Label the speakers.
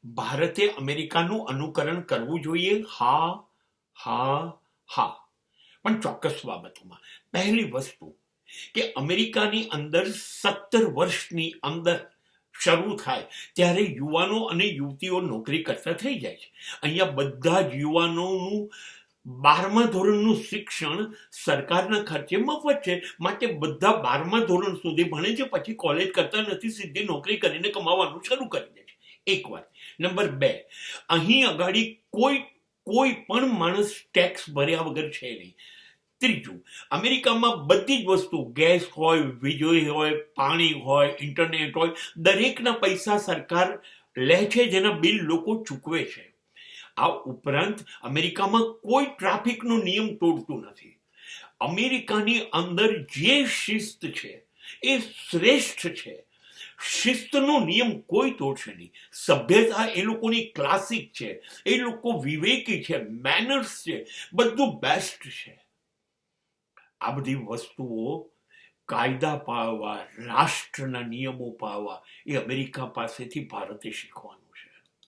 Speaker 1: ભારતે અમેરિકાનું અનુકરણ કરવું જોઈએ? હા, હા, હા, પણ ચોક્કસ બાબતોમાં. પહેલી વસ્તુ કે અમેરિકાની અંદર 17 વર્ષની અંદર શરૂ થાય ત્યારે યુવાનો અને યુવતીઓ નોકરી કરતા થઈ જાય છે. અહીંયા બધા જ યુવાનોનું 12મા ધોરણનું શિક્ષણ સરકારના ખર્ચે મફત છે, માટે બધા 12મા ધોરણ સુધી ભણે છે, પછી કોલેજ કરતા નથી, સીધી નોકરી કરીને કમાવાનું શરૂ કરી દે છે. એક વાત. નંબર 2, અહીં અગાડી કોઈ પણ માણસ ટેક્સ ભર્યા વગર છે નહીં. ત્રીજું, અમેરિકામાં બધી જ વસ્તુ, ગેસ હોય, વીજળી હોય, પાણી હોય, ઇન્ટરનેટ હોય, દરેકના પૈસા સરકાર લે છે, જેના બિલ લોકો ચૂકવે છે. આ ઉપરાંત અમેરિકામાં કોઈ ટ્રાફિકનો નિયમ તોડતું નથી. અમેરિકાની અંદર જે શિસ્ત છે એ શ્રેષ્ઠ છે. શિસ્તનો નિયમ કોઈ તોડશે નહીં. સભ્યતા એ લોકોની ક્લાસિક છે, એ લોકો વિવેકી છે, મેનર્સ છે, બધું બેસ્ટ છે. આ બધી વસ્તુઓ, કાયદા પાળવા, રાષ્ટ્રના નિયમો પાળવા, એ અમેરિકા પાસેથી ભારતે શીખવાનું.